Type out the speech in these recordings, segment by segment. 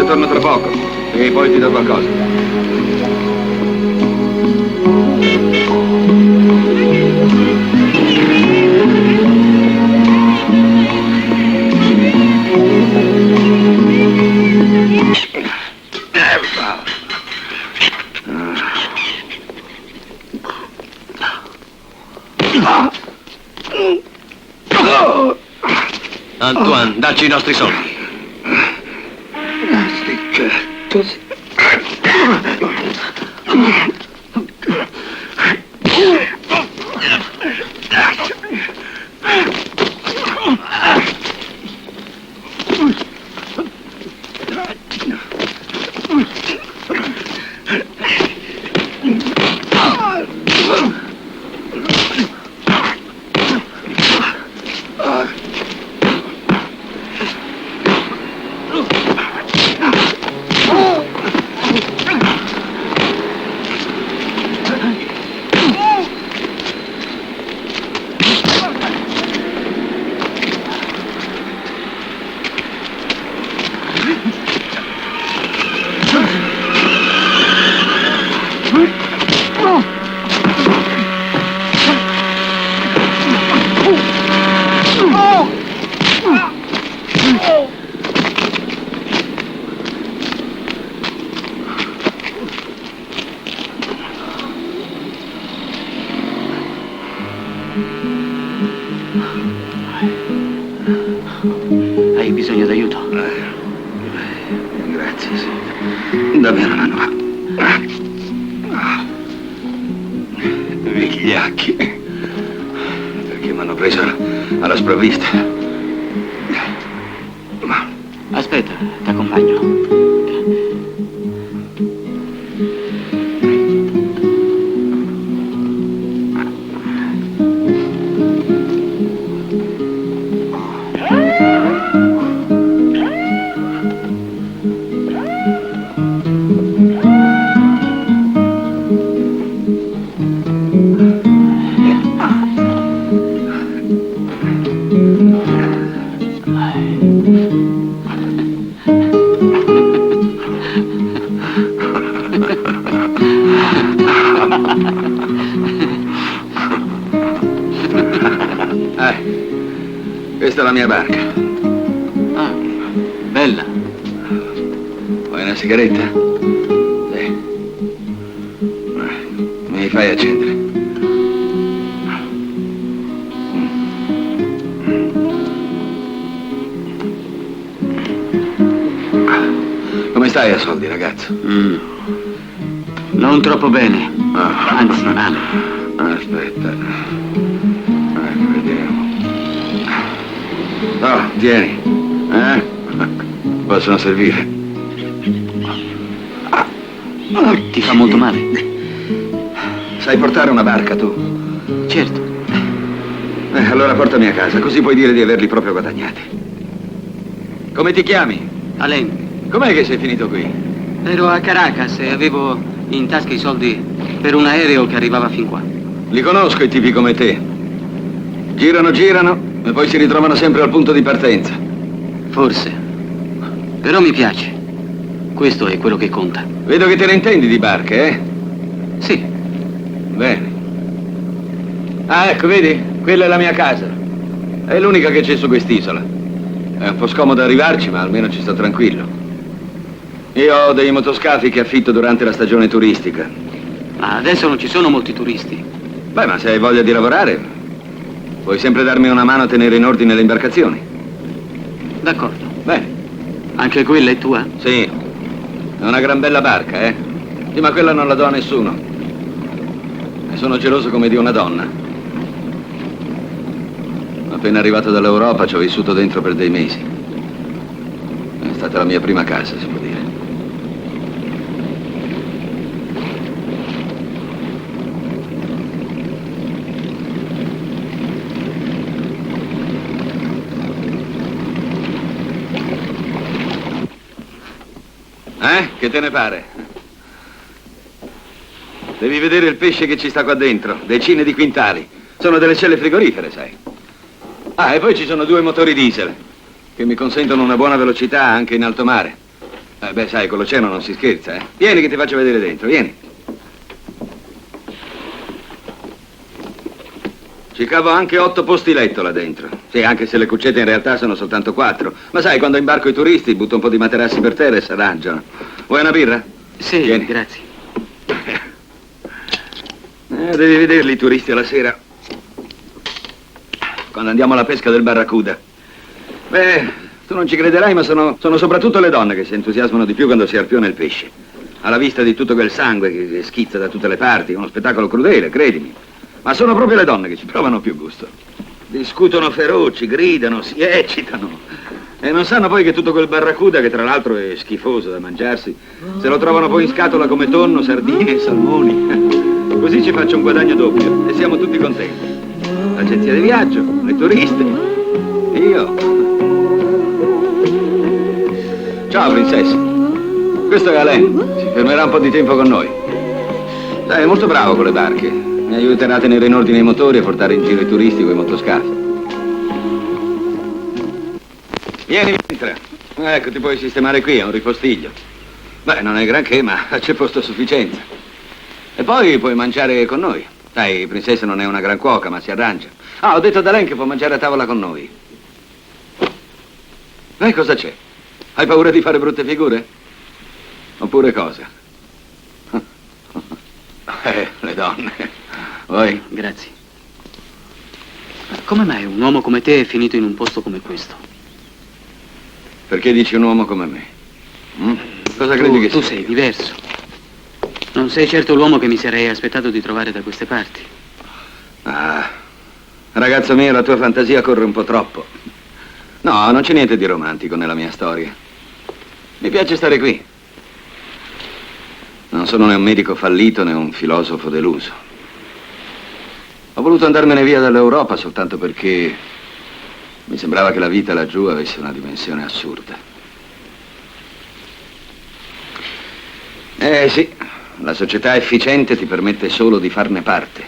torno tra poco e poi ti do qualcosa. Antoine, dacci i nostri soldi. Hai bisogno d'aiuto? Grazie, sì. Davvero, Nano. Vigliacchi. Perché mi hanno preso alla sprovvista. Aspetta, ti accompagno. Questa è la mia barca. Ah, bella. Vuoi una sigaretta? Sì. Mi fai accendere. Come stai a soldi, ragazzo? Non troppo bene. Anzi, male. Aspetta. Vediamo. No, tieni. Possono servire. Ti fa molto male? Sai portare una barca, tu? Certo. Allora portami a casa, così puoi dire di averli proprio guadagnati. Come ti chiami? Alain. Com'è che sei finito qui? Ero a Caracas e avevo in tasca i soldi per un aereo che arrivava fin qua. Li conosco i tipi come te. Girano, girano e poi si ritrovano sempre al punto di partenza. Forse. Però mi piace. Questo è quello che conta. Vedo che te ne intendi di barche, eh? Sì. Bene. Ah, ecco, vedi? Quella è la mia casa. È l'unica che c'è su quest'isola. È un po' scomodo arrivarci, ma almeno ci sto tranquillo. Io ho dei motoscafi che affitto durante la stagione turistica. Ma adesso non ci sono molti turisti. Beh, ma se hai voglia di lavorare, puoi sempre darmi una mano a tenere in ordine le imbarcazioni. D'accordo. Bene. Anche quella è tua? Sì. È una gran bella barca, eh? Sì, ma quella non la do a nessuno. Ne sono geloso come di una donna. Appena arrivato dall'Europa ci ho vissuto dentro per dei mesi. È stata la mia prima casa, si può dire. Che te ne pare? Devi vedere il pesce che ci sta qua dentro, decine di quintali. Sono delle celle frigorifere, sai. Ah, e poi ci sono 2 motori diesel che mi consentono una buona velocità anche in alto mare. Beh, sai, con l'oceano non si scherza, eh. Vieni che ti faccio vedere dentro, vieni. Ci cavo anche 8 posti letto là dentro. Sì, anche se le cuccette in realtà sono soltanto 4. Ma sai, quando imbarco i turisti butto un po' di materassi per terra e si arrangiano. Vuoi una birra? Sì, Vieni. grazie. Devi vederli i turisti alla sera. Quando andiamo alla pesca del barracuda. Beh, tu non ci crederai, ma sono soprattutto le donne che si entusiasmano di più quando si arpiona il pesce. Alla vista di tutto quel sangue che schizza da tutte le parti, è uno spettacolo crudele, credimi. Ma sono proprio le donne che ci provano più gusto. Discutono feroci, gridano, si eccitano. E non sanno poi che tutto quel barracuda, che tra l'altro è schifoso da mangiarsi, se lo trovano poi in scatola come tonno, sardine e salmoni. Così ci faccio un guadagno doppio e siamo tutti contenti. L'agenzia di viaggio, le turiste, io. Ciao, princessa. Questo è Alain. Si fermerà un po' di tempo con noi. Sai, è molto bravo con le barche. Mi aiuterà a tenere in ordine i motori e portare in giro i turisti con i motoscafi. Vieni, entra. Ecco, ti puoi sistemare qui, è un ripostiglio. Beh, non è granché, ma c'è posto a sufficienza. E poi puoi mangiare con noi. Sai, princessa non è una gran cuoca, ma si arrangia. Ah, ho detto ad Alain che può mangiare a tavola con noi. E cosa c'è? Hai paura di fare brutte figure? Oppure cosa? Le donne. Vuoi? Grazie. Come mai un uomo come te è finito in un posto come questo? Perché dici un uomo come me? Cosa credi che tu sia? sei diverso. Non sei certo l'uomo che mi sarei aspettato di trovare da queste parti. Ah, ragazzo mio, la tua fantasia corre un po' troppo. No, non c'è niente di romantico nella mia storia. Mi piace stare qui. Non sono né un medico fallito né un filosofo deluso. Ho voluto andarmene via dall'Europa soltanto perché mi sembrava che la vita laggiù avesse una dimensione assurda. Sì, la società efficiente ti permette solo di farne parte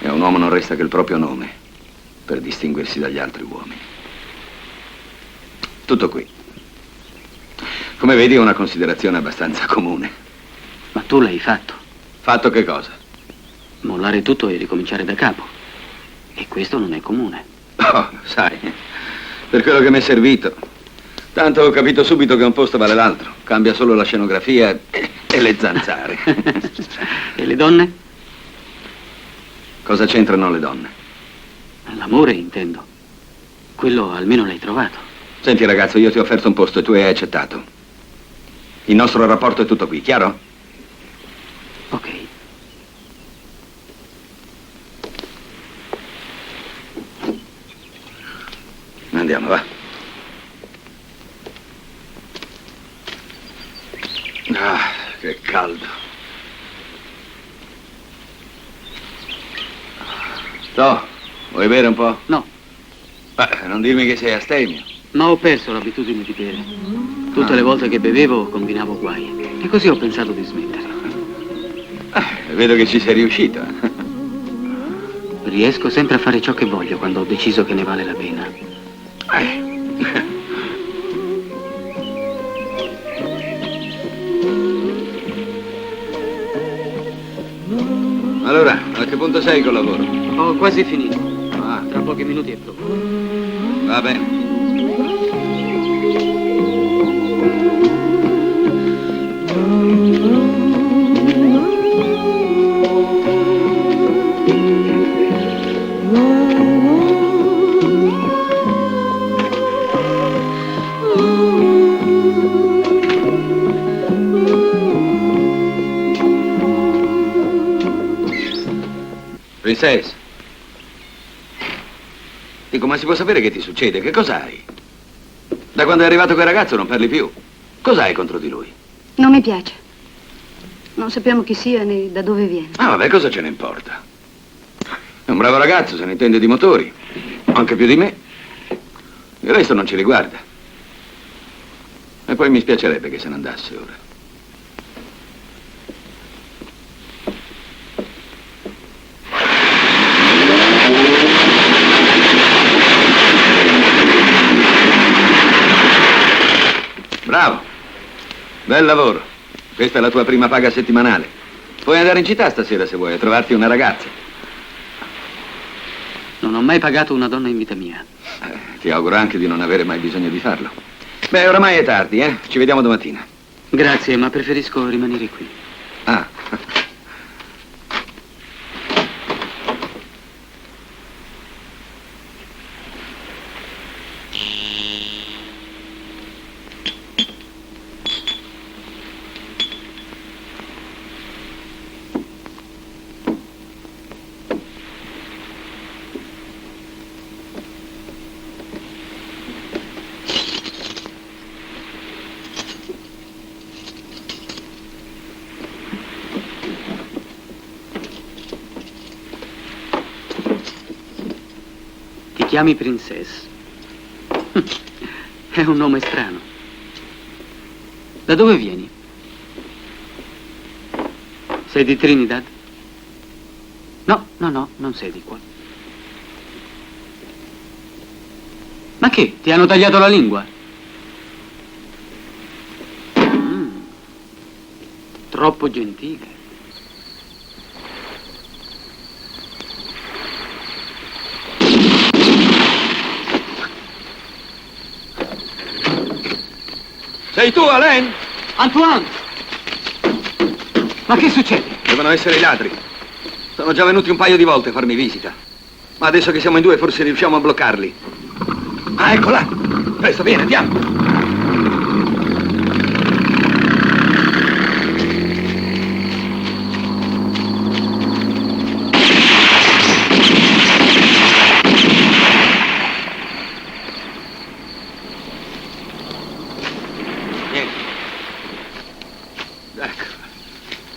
e a un uomo non resta che il proprio nome per distinguersi dagli altri uomini. Tutto qui. Come vedi è una considerazione abbastanza comune. Ma tu l'hai fatto. Fatto che cosa? Mollare tutto e ricominciare da capo. E questo non è comune. Oh, sai, per quello che mi è servito. Tanto ho capito subito che un posto vale l'altro. Cambia solo la scenografia e le zanzare. E le donne? Cosa c'entrano le donne? L'amore, intendo. Quello almeno l'hai trovato. Senti ragazzo, io ti ho offerto un posto e tu hai accettato. Il nostro rapporto è tutto qui, chiaro? Ok. Andiamo, va. Ah, che caldo. No, vuoi bere un po'? No, Non dirmi che sei astemio. ma ho perso l'abitudine di bere. Tutte le volte che bevevo combinavo guai. E così ho pensato di smettere. Vedo che ci sei riuscito. Riesco sempre a fare ciò che voglio quando ho deciso che ne vale la pena. Allora, a che punto sei col lavoro? Ho quasi finito. Ah, Tra pochi minuti è pronto. va bene. Princess. Dico, ma si può sapere che ti succede? Che cos'hai? Da quando è arrivato quel ragazzo non parli più. Cos'hai contro di lui? Non mi piace. Non sappiamo chi sia né da dove viene. Ah, vabbè, cosa ce ne importa? È un bravo ragazzo, se ne intende di motori. Anche più di me. Il resto non ci riguarda. E poi mi spiacerebbe che se ne andasse ora. Bravo. Bel lavoro. Questa è la tua prima paga settimanale. Puoi andare in città stasera se vuoi, a trovarti una ragazza. Non ho mai pagato una donna in vita mia. Ti auguro anche di non avere mai bisogno di farlo. Beh, oramai è tardi, eh? Ci vediamo domattina. Grazie, ma preferisco rimanere qui. Ah. Ti chiami Princess? È un nome strano. Da dove vieni? Sei di Trinidad? No, non sei di qua. Ma che? Ti hanno tagliato la lingua? Troppo gentile. Sei tu, Alain? Antoine! Ma che succede? Devono essere i ladri. Sono già venuti un paio di volte a farmi visita. Ma adesso che siamo in due forse riusciamo a bloccarli. Ah, eccola! Presto, vieni, andiamo!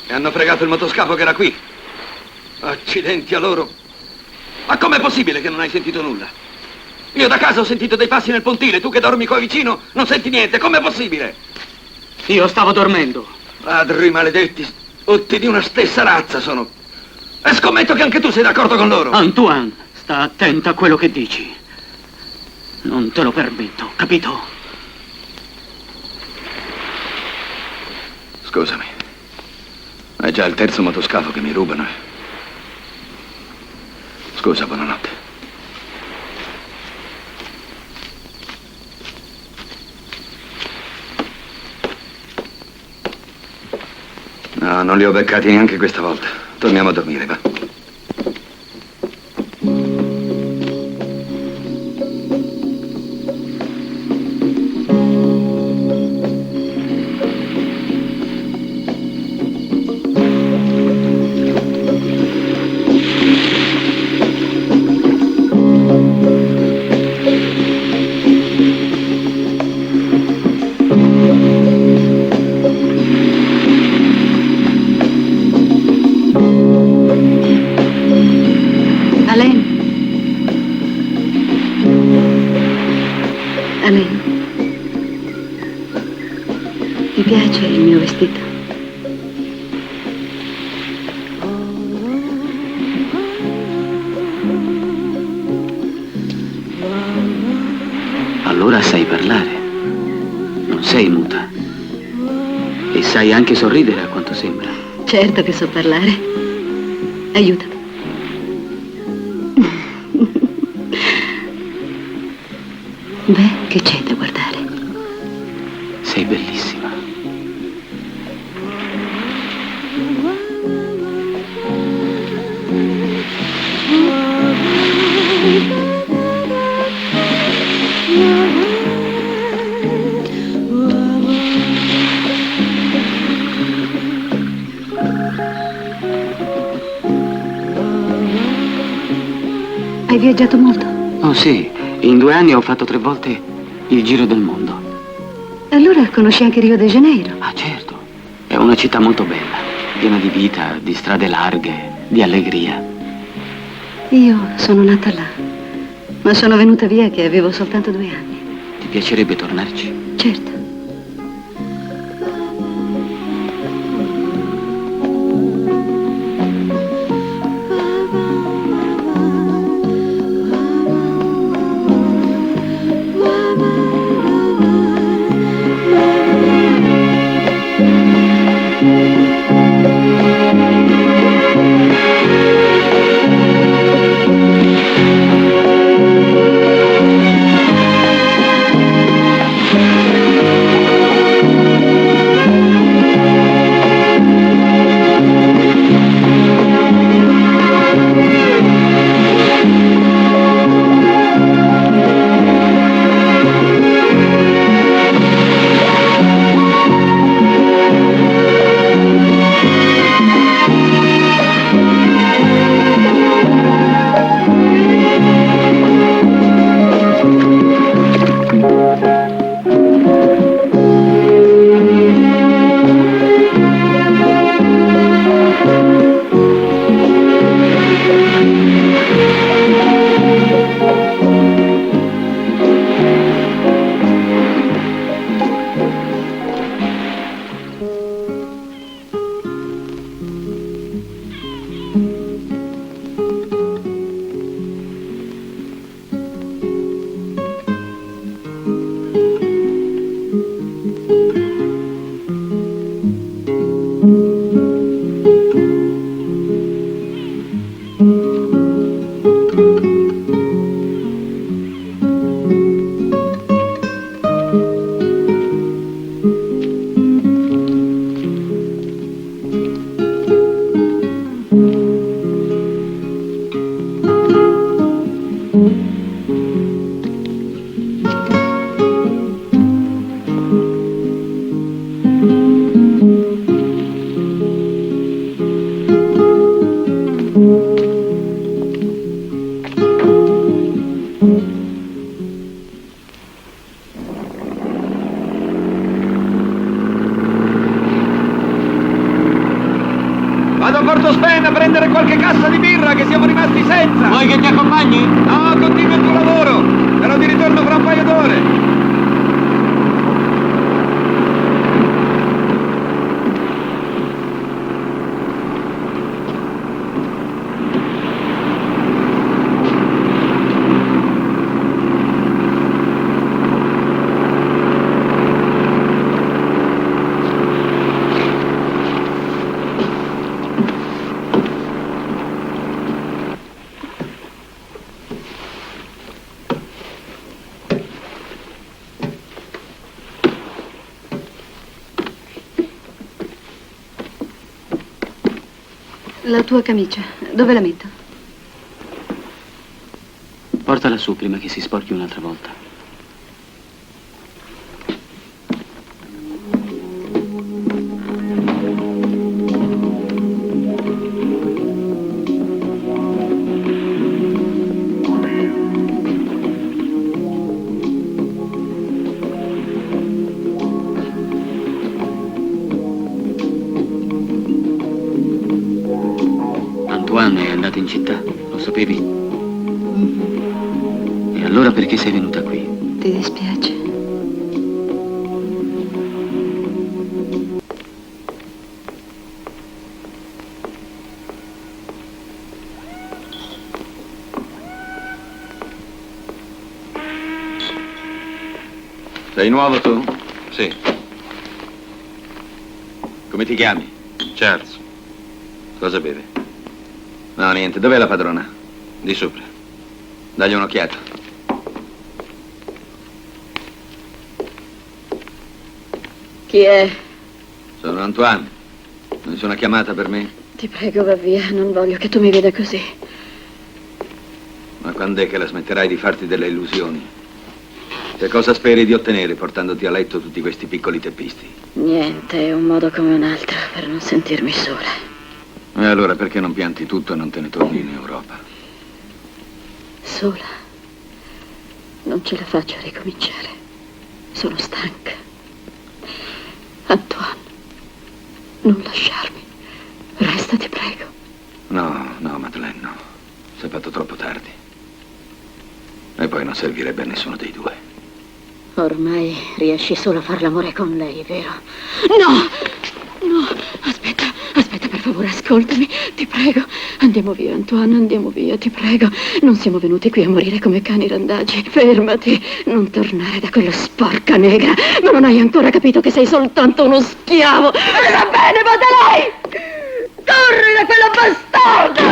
Hanno fregato il motoscafo che era qui. Accidenti a loro. Ma com'è possibile che non hai sentito nulla? Io da casa ho sentito dei passi nel pontile, tu che dormi qua vicino non senti niente, com'è possibile? Io stavo dormendo. Ladri maledetti, tutti di una stessa razza sono. E scommetto che anche tu sei d'accordo con loro. Antoine, sta attenta a quello che dici. Non te lo permetto, capito? Scusami. È già il terzo motoscafo che mi rubano. Scusa, buonanotte. No, non li ho beccati neanche questa volta. Torniamo a dormire, va. Ti piace il mio vestito? Allora sai parlare. Non sei muta. E sai anche sorridere, a quanto sembra. Certo che so parlare. Aiutami. Beh, che c'è da guardare? Sei bellissima. Hai viaggiato molto? Oh sì, in 2 anni ho fatto 3 volte il giro del mondo. Allora conosci anche Rio de Janeiro? Ah, certo. È una città molto bella, piena di vita, di strade larghe, di allegria. Io sono nata là, ma sono venuta via che avevo soltanto 2 anni. Ti piacerebbe tornarci? Certo. Porto Spen a prendere qualche cassa di birra che siamo rimasti senza. Vuoi che ti accompagni? No, continua il tuo lavoro. Però ti ritorno fra un paio d'ore. La tua camicia, dove la metto? Portala su prima che si sporchi un'altra volta. Antoine è andato in città, lo sapevi? E allora perché sei venuta qui? Ti dispiace? Sei nuovo tu? Sì, Come ti chiami? Charles, Cosa bevi? No, niente. Dov'è la padrona? di sopra. Dagli un'occhiata. Chi è? Sono Antoine. Nessuna chiamata per me? Ti prego, va via, non voglio che tu mi veda così. Ma quando è che la smetterai di farti delle illusioni? Che cosa speri di ottenere portandoti a letto tutti questi piccoli teppisti? Niente, è un modo come un altro per non sentirmi sola. E allora perché non pianti tutto e non te ne torni in Europa? Sola. Non ce la faccio a ricominciare. Sono stanca. Antoine, non lasciarmi. Resta, ti prego. No, Madeleine, no. Sei fatto troppo tardi. E poi non servirebbe a nessuno dei due. Ormai riesci solo a far l'amore con lei, vero? No! No! Aspetta, per favore, ascoltami. Ti prego. Andiamo via, Antoine, andiamo via, ti prego. Non siamo venuti qui a morire come cani randagi. Fermati. Non tornare da quella sporca negra. Ma non hai ancora capito che sei soltanto uno schiavo. E va bene, va da lei! Torni da quella bastarda!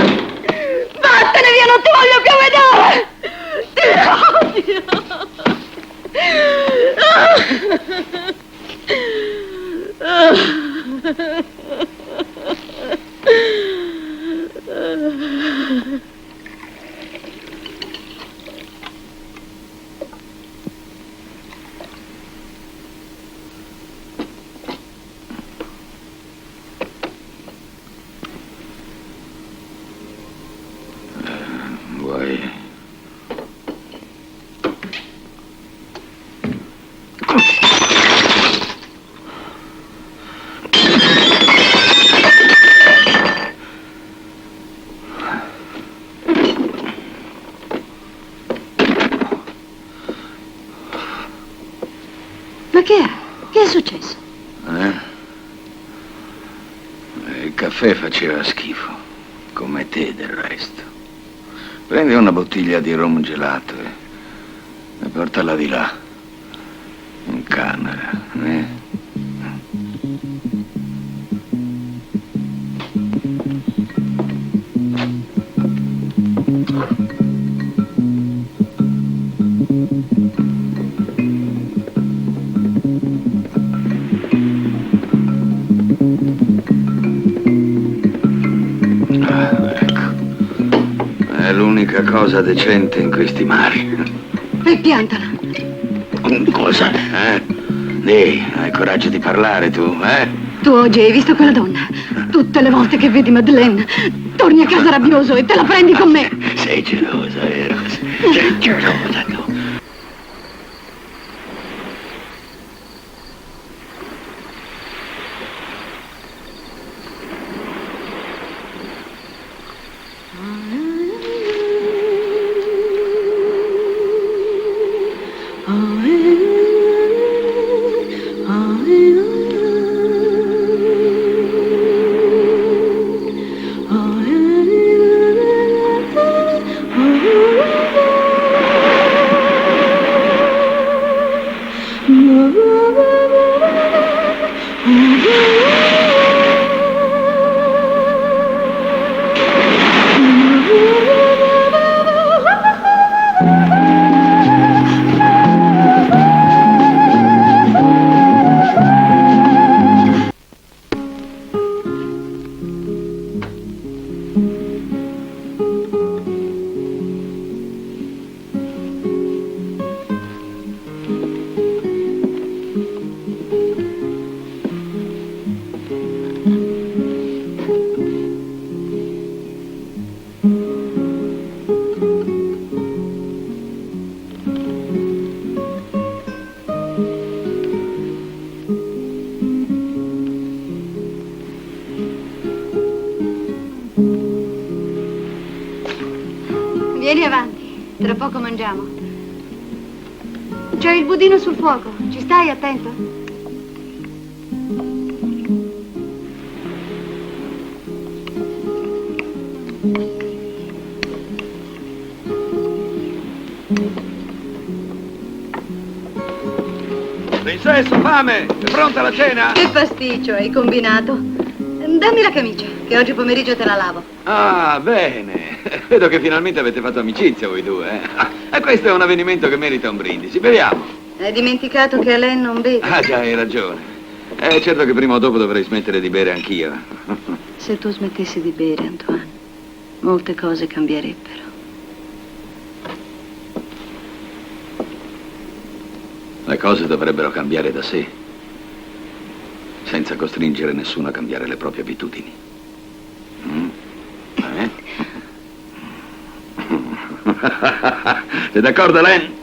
Vattene via, non ti voglio più vedere! Ti odio! Vuoi... Ma che è? Che è successo? Il caffè faceva schifo, come te del resto. Prendi una bottiglia di rum gelato e portala di là, in camera, eh? L'unica cosa decente in questi mari. E piantala. Cosa? Dì, hai coraggio di parlare tu, eh? Tu oggi hai visto quella donna? Tutte le volte che vedi Madeleine, torni a casa rabbioso e te la prendi con me. Sei gelosa, vero? Sei gelosa tu. Vieni avanti, tra poco mangiamo. C'è il budino sul fuoco, ci stai attento? Princesso, fame! È pronta la cena? Che pasticcio hai combinato. Dammi la camicia, che oggi pomeriggio te la lavo. Ah, bene. Vedo che finalmente avete fatto amicizia voi due, eh? E questo è un avvenimento che merita un brindisi. Beviamo. Hai dimenticato che Alain non beve? Ah, già, hai ragione. Certo che prima o dopo dovrei smettere di bere anch'io. Se tu smettessi di bere, Antoine, molte cose cambierebbero. Le cose dovrebbero cambiare da sé, senza costringere nessuno a cambiare le proprie abitudini. Eh? Sei d'accordo, Len?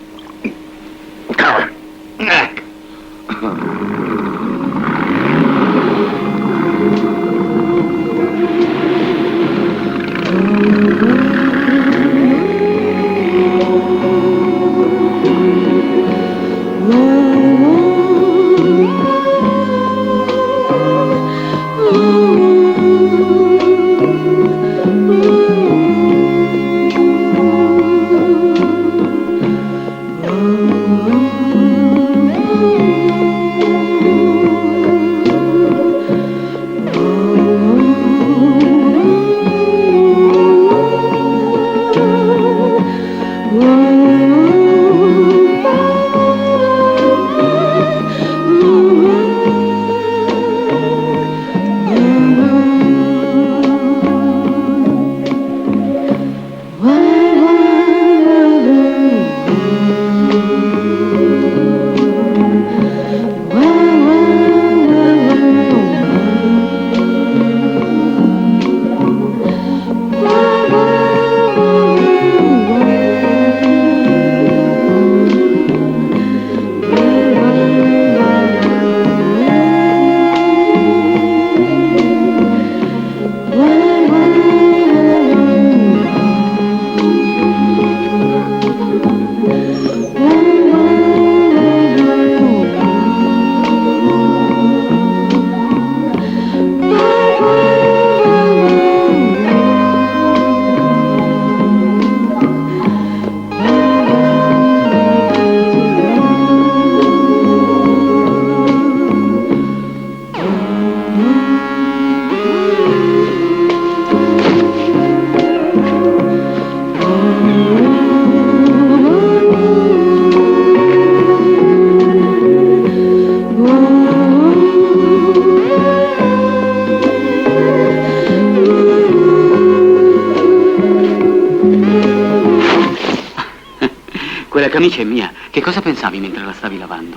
Quella camicia è mia. Che cosa pensavi mentre la stavi lavando?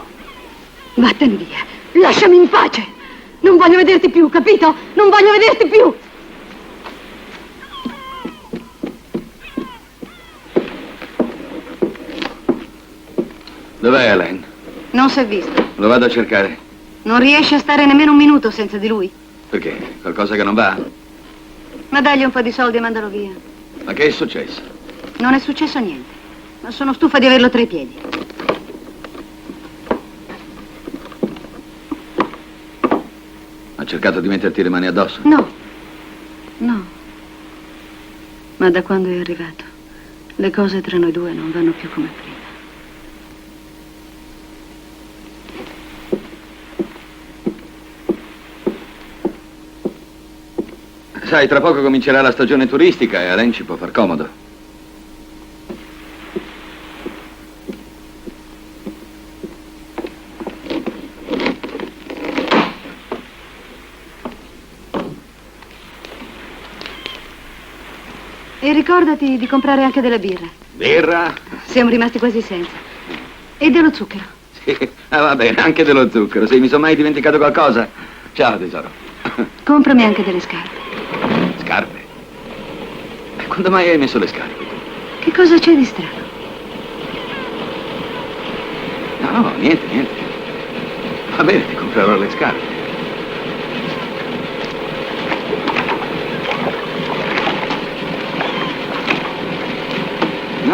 Vattene via, lasciami in pace. Non voglio vederti più, capito? Non voglio vederti più. Dov'è Alain? Non si è visto. Lo vado a cercare. Non riesce a stare nemmeno un minuto senza di lui. Perché? Qualcosa che non va? Ma dagli un po' di soldi e mandalo via. Ma che è successo? Non è successo niente, ma sono stufa di averlo tra i piedi. Ha cercato di metterti le mani addosso? No, no. Ma da quando è arrivato, le cose tra noi due non vanno più come prima. Sai, tra poco comincerà la stagione turistica e Alain ci può far comodo. E ricordati di comprare anche della birra. Birra? Siamo rimasti quasi senza. E dello zucchero. Sì, va bene, anche dello zucchero. Sì, mi sono mai dimenticato qualcosa? Ciao, tesoro. Comprami anche delle scarpe. Scarpe? E quando mai hai messo le scarpe? Che cosa c'è di strano? No, niente, niente. Va bene, ti comprerò le scarpe.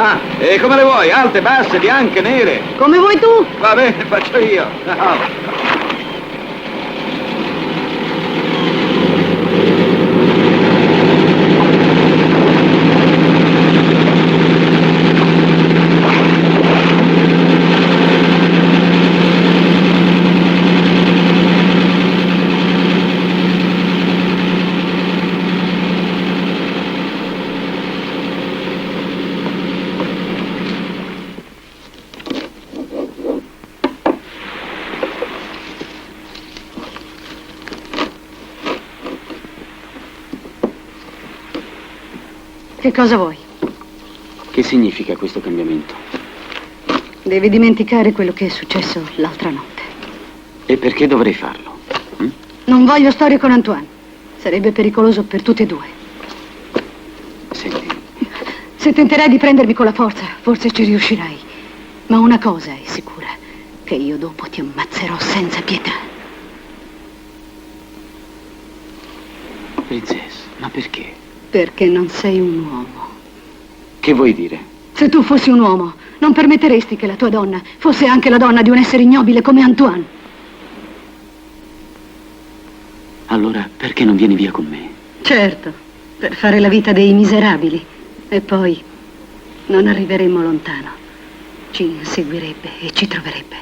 Ah, e come le vuoi? Alte, basse, bianche, nere? Come vuoi tu? Va bene, faccio io. No. Che cosa vuoi? Che significa questo cambiamento? Devi dimenticare quello che è successo l'altra notte. E perché dovrei farlo? Non voglio storie con Antoine. Sarebbe pericoloso per tutti e due. Senti, Se tenterai di prendermi con la forza, forse ci riuscirai. Ma una cosa è sicura, che io dopo ti ammazzerò senza pietà. Princess, ma perché? Perché non sei un uomo. Che vuoi dire? Se tu fossi un uomo, non permetteresti che la tua donna fosse anche la donna di un essere ignobile come Antoine. Allora, perché non vieni via con me? Certo, per fare la vita dei miserabili. E poi non arriveremmo lontano. Ci inseguirebbe e ci troverebbe.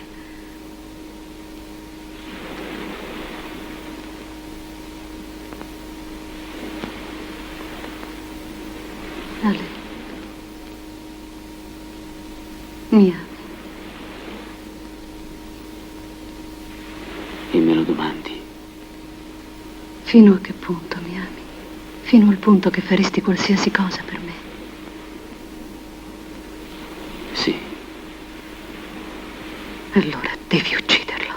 Ale. Mi ami. E me lo domandi? Fino a che punto mi ami? Fino al punto che faresti qualsiasi cosa per me. Sì. Allora devi ucciderlo.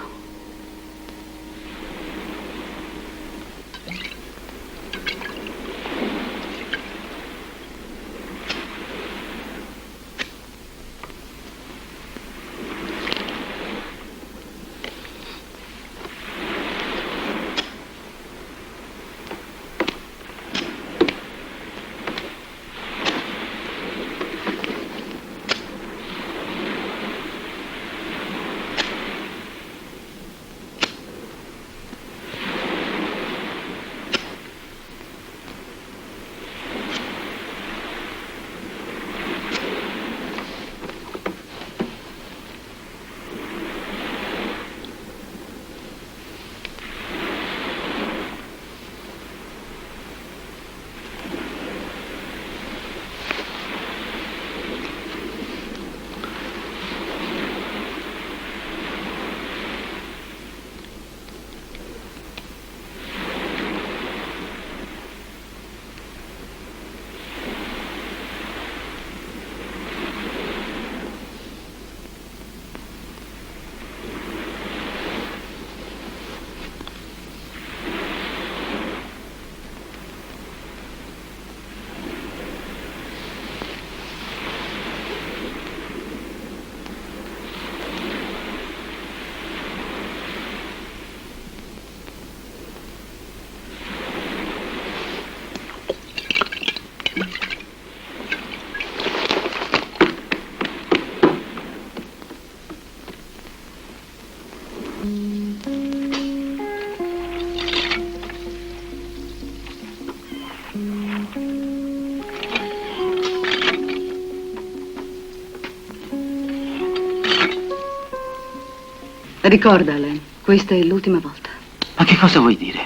Ricorda, Alain, questa è l'ultima volta. Ma che cosa vuoi dire?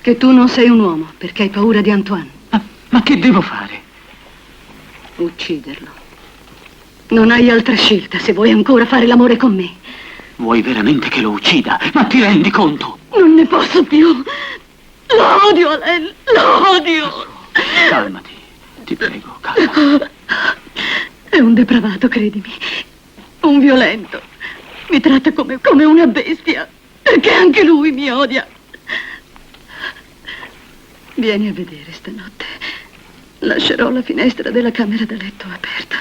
Che tu non sei un uomo, perché hai paura di Antoine. Ma che devo fare? Ucciderlo. Non hai altra scelta se vuoi ancora fare l'amore con me. Vuoi veramente che lo uccida? Ma ti rendi conto? Non ne posso più. Lo odio, Alain, lo odio. Calmati, ti prego, calma. È un depravato, credimi. Un violento. Mi tratta come una bestia, perché anche lui mi odia. Vieni a vedere stanotte. Lascerò la finestra della camera da letto aperta,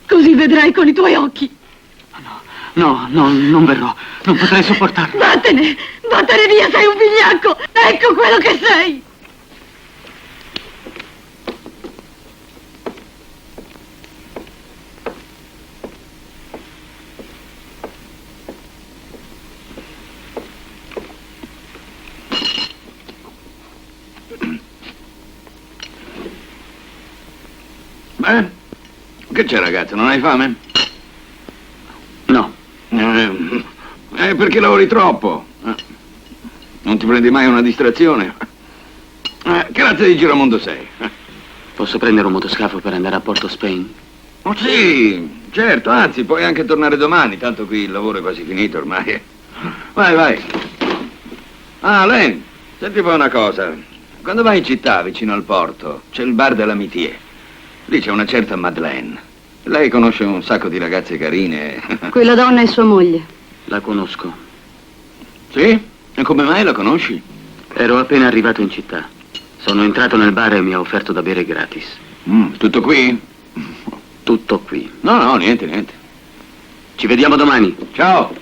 così vedrai con i tuoi occhi. No, non verrò. Non potrei sopportarlo. Vattene via, sei un vigliacco. Ecco quello che sei. Che c'è, ragazzo? Non hai fame? No. Perché lavori troppo. Non ti prendi mai una distrazione? Che razza di giramondo sei? Posso prendere un motoscafo per andare a Porto Spain? Oh, sì, certo, anzi, puoi anche tornare domani, tanto qui il lavoro è quasi finito ormai. Vai, vai. Ah, Len, senti poi una cosa. Quando vai in città, vicino al porto, c'è il bar dell'Amitié. Lì c'è una certa Madeleine. Lei conosce un sacco di ragazze carine. Quella donna è sua moglie. La conosco. Sì? E come mai la conosci? Ero appena arrivato in città. Sono entrato nel bar e mi ha offerto da bere gratis. Tutto qui? Tutto qui. No, no, niente, niente. Ci vediamo domani. Ciao.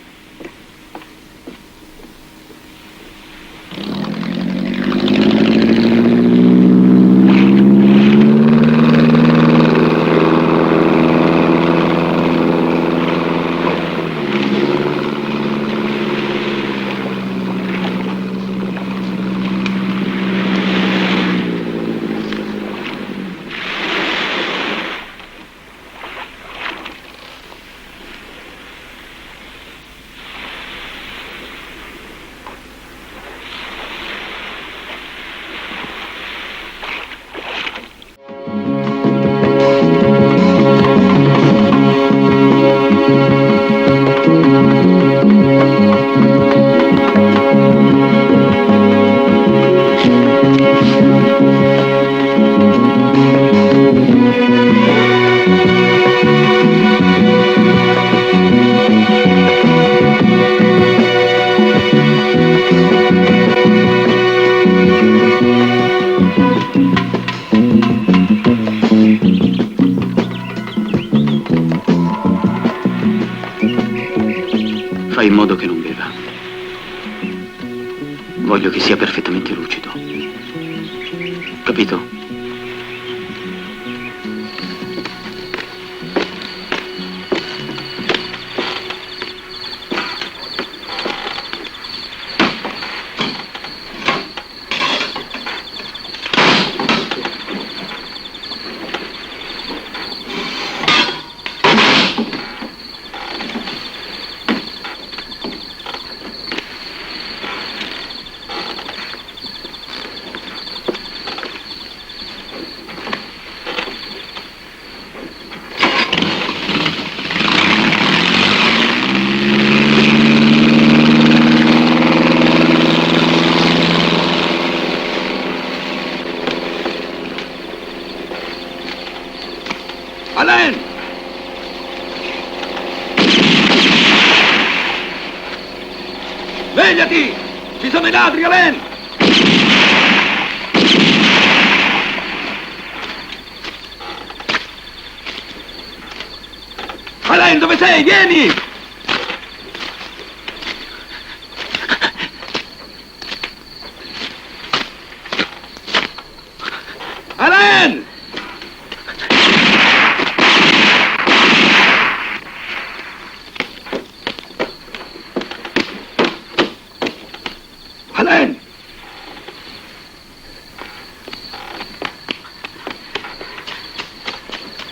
Fai in modo che non beva. Voglio che sia perfettamente lucido. Capito? Alain! Svegliati! Ci sono i ladri, Alain! Alain, dove sei? Vieni! Alain! Alain!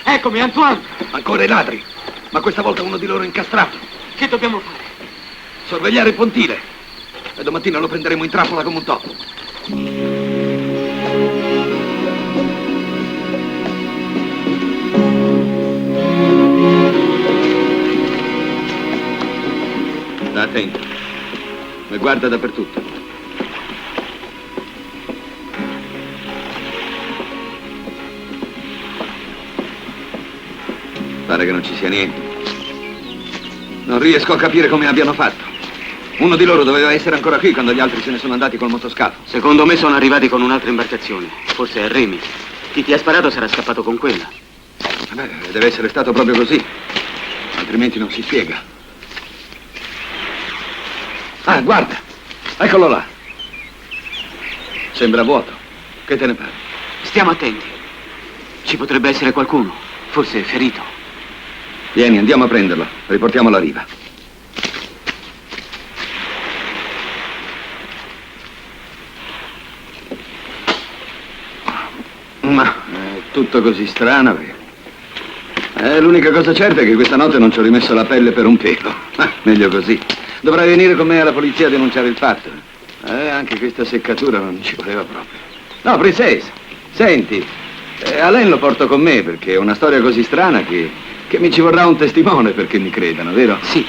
Eccomi, Antoine! Ancora i ladri, ma questa volta uno di loro incastrato. Che dobbiamo fare? Sorvegliare il pontile. E domattina lo prenderemo in trappola come un topo. Sta attento. E guarda dappertutto. Pare che non ci sia niente. Non riesco a capire come abbiano fatto. Uno di loro doveva essere ancora qui quando gli altri se ne sono andati col motoscafo. Secondo me sono arrivati con un'altra imbarcazione. Forse è Remy. Chi ti ha sparato sarà scappato con quella. Beh, deve essere stato proprio così. Altrimenti non si spiega. Ah, guarda. Eccolo là. Sembra vuoto. Che te ne pare? Stiamo attenti. Ci potrebbe essere qualcuno. Forse ferito. Vieni, andiamo a prenderlo. Riportiamo alla riva. Ma è tutto così strano che L'unica cosa certa è che questa notte non ci ho rimesso la pelle per un pelo. Meglio così. Dovrai venire con me alla polizia a denunciare il fatto. Anche questa seccatura non ci voleva proprio. No, Princess, senti, Alain lo porto con me perché è una storia così strana che mi ci vorrà un testimone perché mi credano, vero? Sì.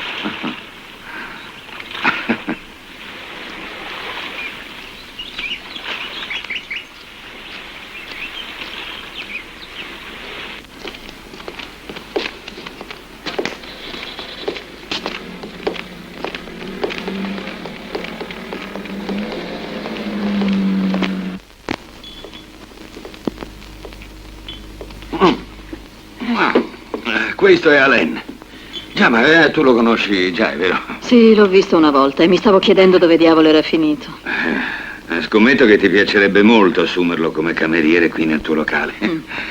Questo è Alain. Già, ma tu lo conosci già, è vero? Sì, l'ho visto una volta e mi stavo chiedendo dove diavolo era finito. Scommetto che ti piacerebbe molto assumerlo come cameriere qui nel tuo locale.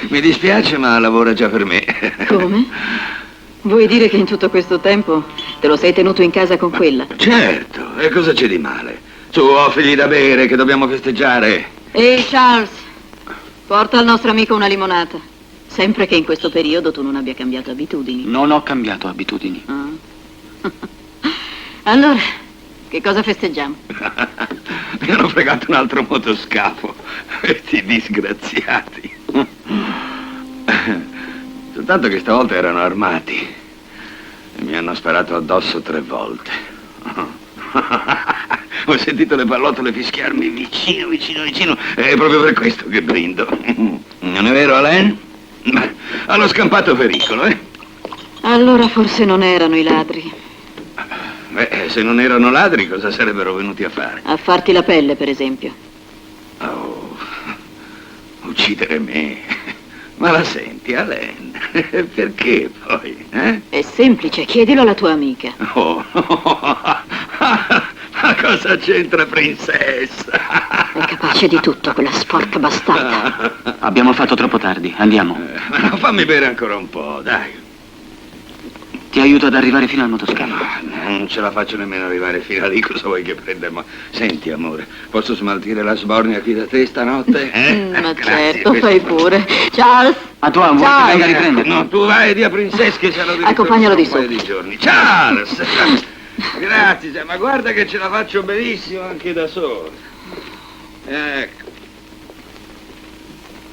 Mi dispiace, ma lavora già per me. Come? Vuoi dire che in tutto questo tempo te lo sei tenuto in casa con quella? Certo, e cosa c'è di male? Su, offrigli da bere, che dobbiamo festeggiare. Ehi, Charles, porta al nostro amico una limonata. Sempre che in questo periodo tu non abbia cambiato abitudini. Non ho cambiato abitudini. Ah. Allora, che cosa festeggiamo? Mi hanno fregato un altro motoscafo. Questi disgraziati. Soltanto che stavolta erano armati. E mi hanno sparato addosso 3 volte. Ho sentito le pallottole fischiarmi vicino. È proprio per questo che brindo. Non è vero, Alain? Beh, hanno scampato pericolo, eh? Allora forse non erano i ladri. Beh, se non erano ladri, cosa sarebbero venuti a fare? A farti la pelle, per esempio. Oh, uccidere me. Ma la senti, Alain? Perché poi, eh? È semplice, chiedilo alla tua amica. Oh, ma cosa c'entra, Princessa? È capace di tutto, quella sporca bastarda. Abbiamo fatto troppo tardi, andiamo. Ma fammi bere ancora un po', dai. Ti aiuto ad arrivare fino al motoscafo. Non ce la faccio nemmeno arrivare fino a lì, cosa vuoi che prenda? Ma senti, amore, posso smaltire la sbornia qui da te stanotte? Ma Grazie, certo, questo- fai pure. Charles! Antoine, vuoi che venga a riprendere? No, tu vai di a Princess che ce l'ho diritto Accompagnalo di un paio sopra. di giorni. Charles! Grazie, ma guarda che ce la faccio benissimo anche da solo. Ecco.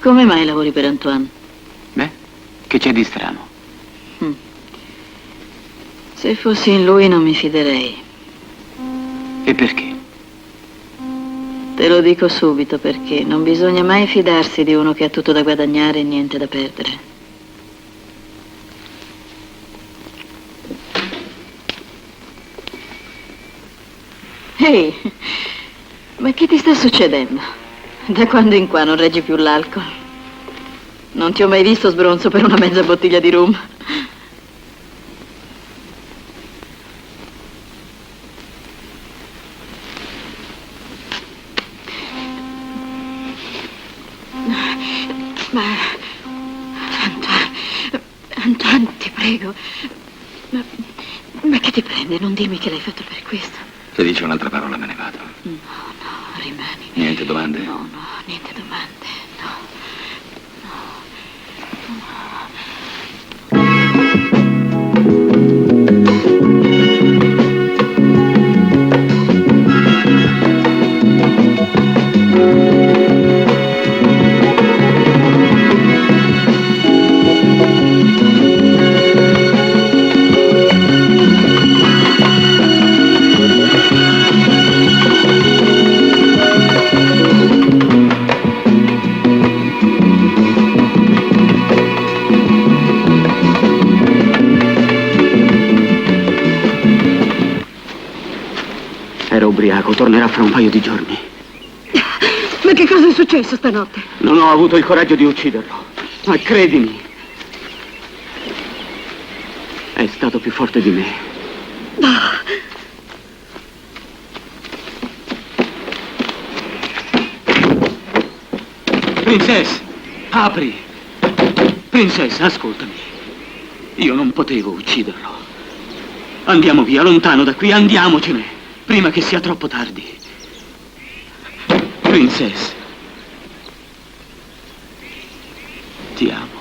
Come mai lavori per Antoine? Beh, che c'è di strano? Se fossi in lui non mi fiderei. E perché? Te lo dico subito perché non bisogna mai fidarsi di uno che ha tutto da guadagnare e niente da perdere. Ehi, ma che ti sta succedendo? Da quando in qua non reggi più l'alcol? Non ti ho mai visto sbronzo per una mezza bottiglia di rum. Ma... Antoine, ti prego. Ma che ti prende? Non dimmi che l'hai fatto per questo. Se dice un'altra parola me ne vado. No, rimani. Niente domande? No, niente domande, no. Era ubriaco, tornerà fra un paio di giorni. Ma che cosa è successo stanotte? Non ho avuto il coraggio di ucciderlo, ma credimi, è stato più forte di me. Princess, apri! Princess, ascoltami. Io non potevo ucciderlo. Andiamo via, lontano da qui, andiamocene, prima che sia troppo tardi. Princess, ti amo.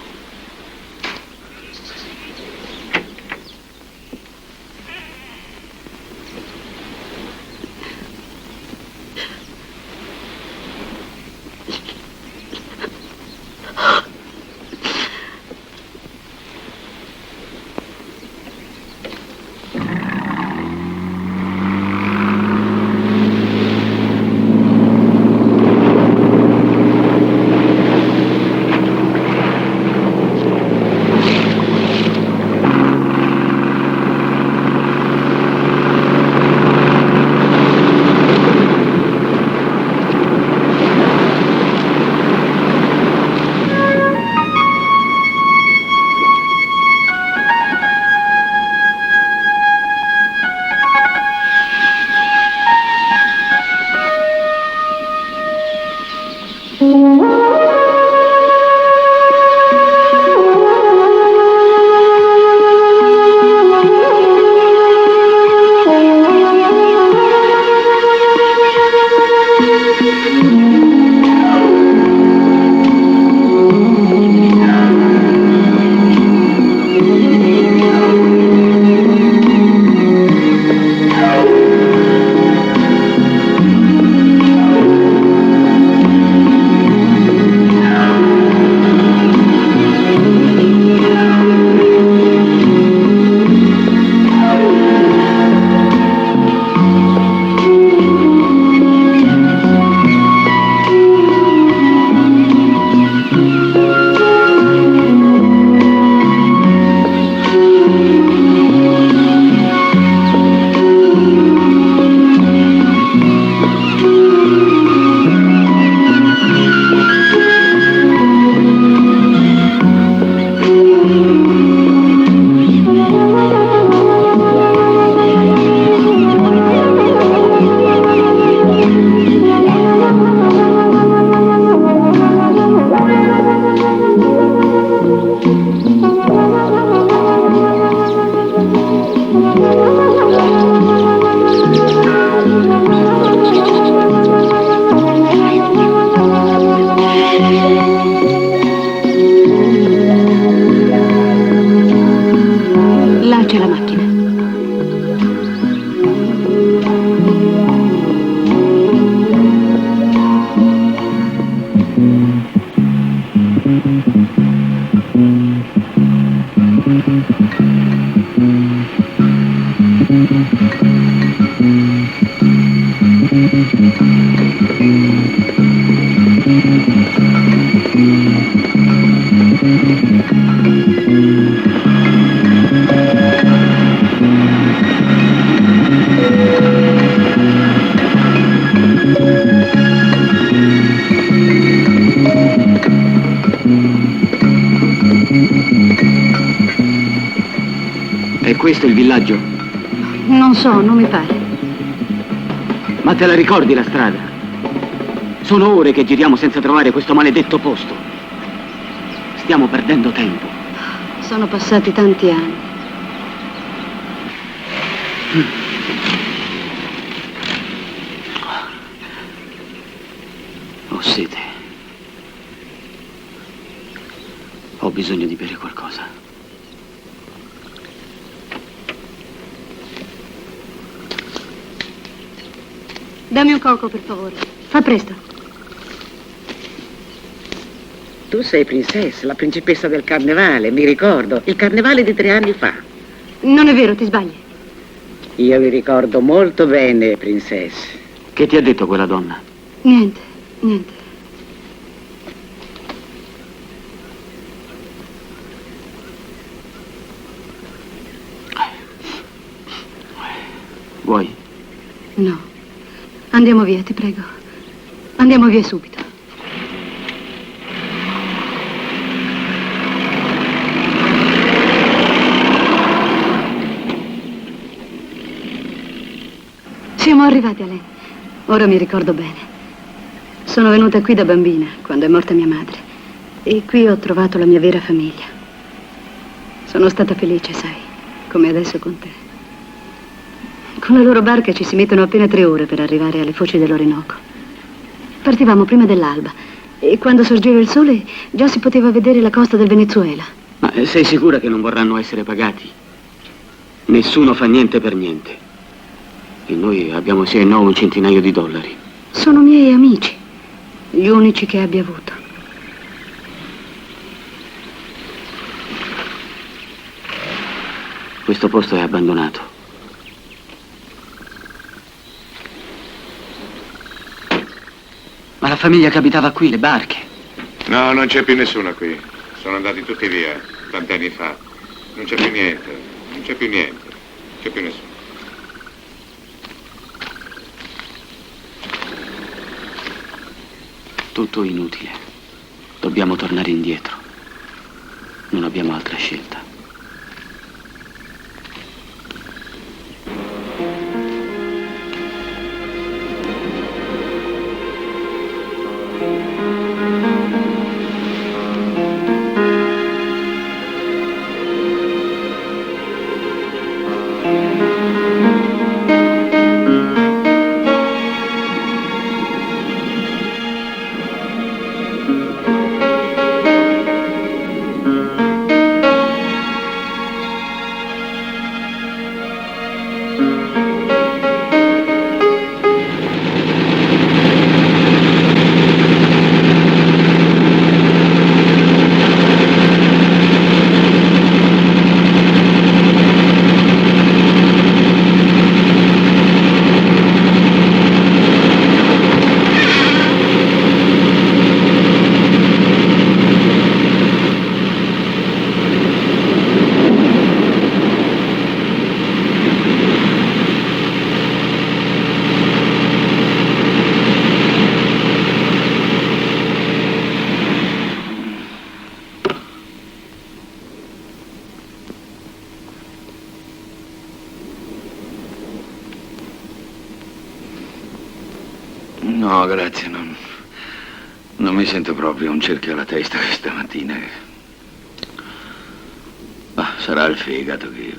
questo il villaggio? Non so, non mi pare. Ma te la ricordi la strada? Sono ore che giriamo senza trovare questo maledetto posto. Stiamo perdendo tempo. Sono passati tanti anni. Ho sete. Ho bisogno di bere qualcosa. Dammi un coco, per favore. Fa presto. Tu sei Princess, la principessa del carnevale, mi ricordo. Il carnevale di 3 anni fa. Non è vero, ti sbagli. Io vi ricordo molto bene, Princess. Che ti ha detto quella donna? Niente, niente. Vuoi? No. Andiamo via, ti prego. Andiamo via subito. Siamo arrivati, Alain. Ora mi ricordo bene. Sono venuta qui da bambina, quando è morta mia madre. E qui ho trovato la mia vera famiglia. Sono stata felice, sai, come adesso con te. Con la loro barca ci si mettono appena 3 ore per arrivare alle foci dell'Orinoco. Partivamo prima dell'alba e quando sorgeva il sole già si poteva vedere la costa del Venezuela. Ma sei sicura che non vorranno essere pagati? Nessuno fa niente per niente. E noi abbiamo sì e no un centinaio di dollari. Sono miei amici, gli unici che abbia avuto. Questo posto è abbandonato. Ma la famiglia che abitava qui, le barche. No, non c'è più nessuno qui. Sono andati tutti via, tanti anni fa. Non c'è più niente, non c'è più niente, non c'è più nessuno. Tutto inutile. Dobbiamo tornare indietro. Non abbiamo altra scelta. No, grazie, non mi sento proprio un cerchio alla testa questa mattina. Ma sarà il fegato che...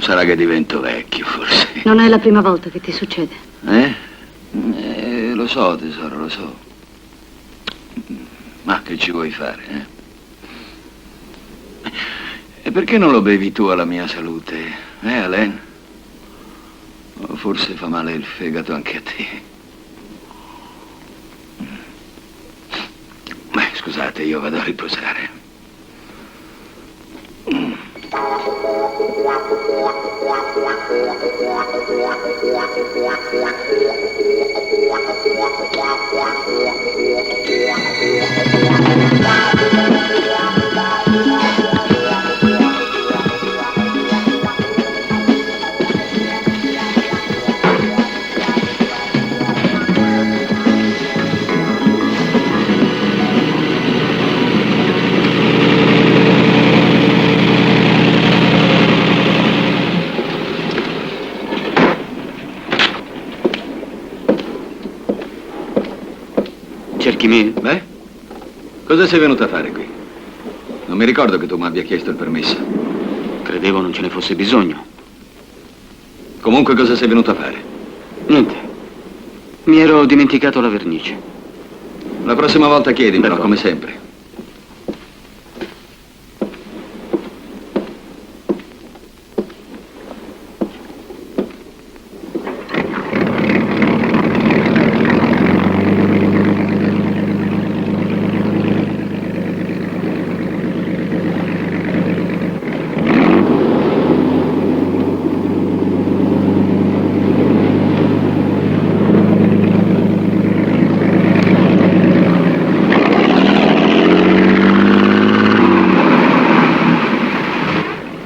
sarà che divento vecchio, forse. Non è la prima volta che ti succede. Lo so, tesoro, lo so. Ma che ci vuoi fare, E perché non lo bevi tu alla mia salute, Alain? Forse fa male il fegato anche a te. Beh, scusate, io vado a riposare. Cerchi me? Beh, cosa sei venuto a fare qui? Non mi ricordo che tu mi abbia chiesto il permesso. Credevo non ce ne fosse bisogno. Comunque, cosa sei venuto a fare? Niente. Mi ero dimenticato la vernice. La prossima volta chiedimelo, D'accordo. come sempre.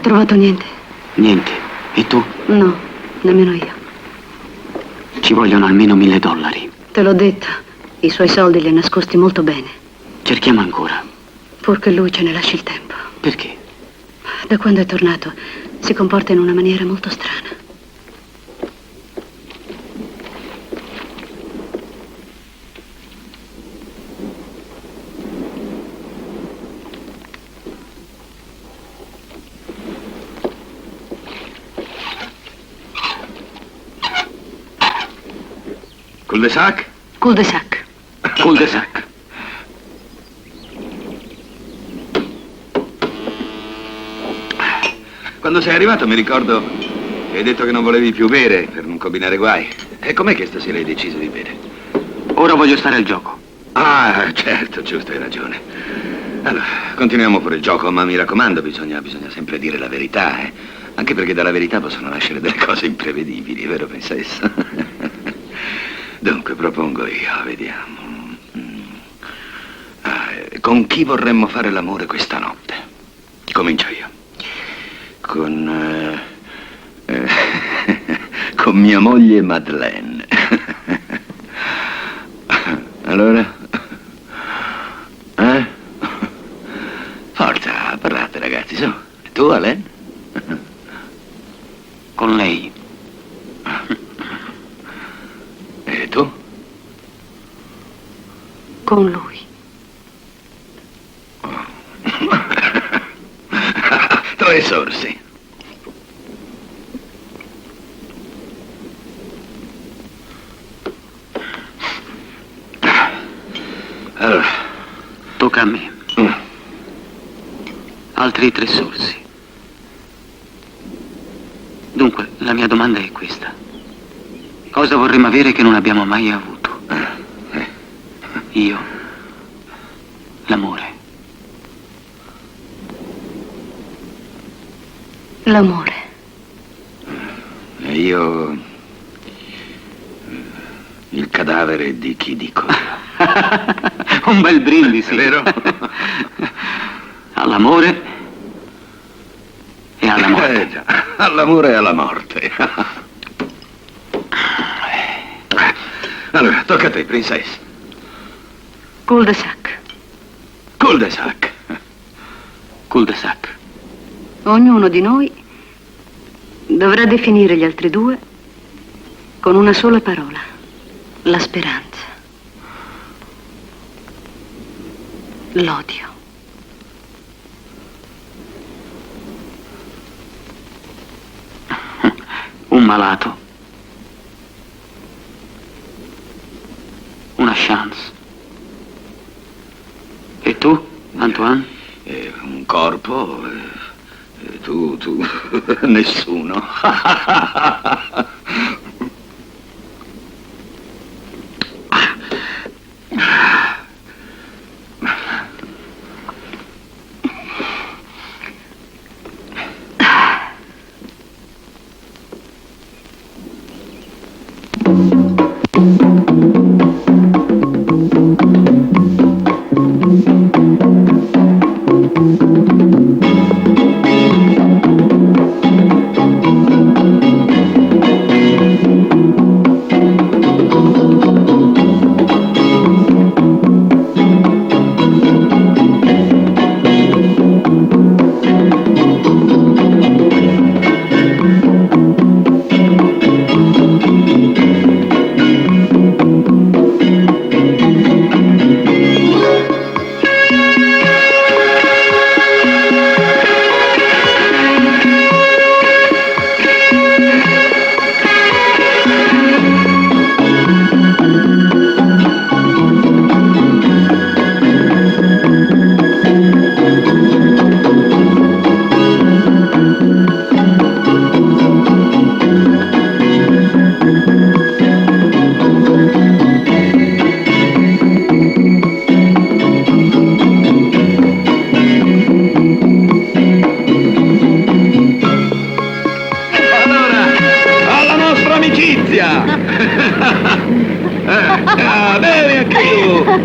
Trovato niente? Niente. E tu? No, nemmeno io. Ci vogliono almeno $1000. Te l'ho detto, i suoi soldi li ha nascosti molto bene. Cerchiamo ancora. Purché lui ce ne lasci il tempo. Perché? Da quando è tornato si comporta in una maniera molto strana. Cul-de-sac? Cul-de-sac. Cul-de-sac. Quando sei arrivato mi ricordo che hai detto che non volevi più bere per non combinare guai. E com'è che stasera hai deciso di bere? Ora voglio stare al gioco. Ah, certo, giusto, hai ragione. Allora, continuiamo pure il gioco, ma mi raccomando, bisogna sempre dire la verità, eh? Anche perché dalla verità possono nascere delle cose imprevedibili, vero, Princessa? Dunque, propongo io, vediamo. Con chi vorremmo fare l'amore questa notte? Comincio io. Con mia moglie Madeleine. Allora? Forza, parlate ragazzi, su. E tu, Alain? Con lei. E tu? Con lui. Tre sorsi. Allora, Tocca a me. Altri 3 sorsi. Dunque, la mia domanda è questa. Cosa vorremmo avere che non abbiamo mai avuto? Io. L'amore. L'amore. E io... il cadavere di chi dico io. Un bel brindisi. È vero? All'amore e alla morte. Già, all'amore e alla morte. Allora, tocca a te, Princess. Cul-de-sac. Cul-de-sac. Cul-de-sac. Ognuno di noi dovrà definire gli altri due con una sola parola. La speranza. L'odio. Un malato. Una chance. E tu, Antoine? Un corpo... tu... nessuno.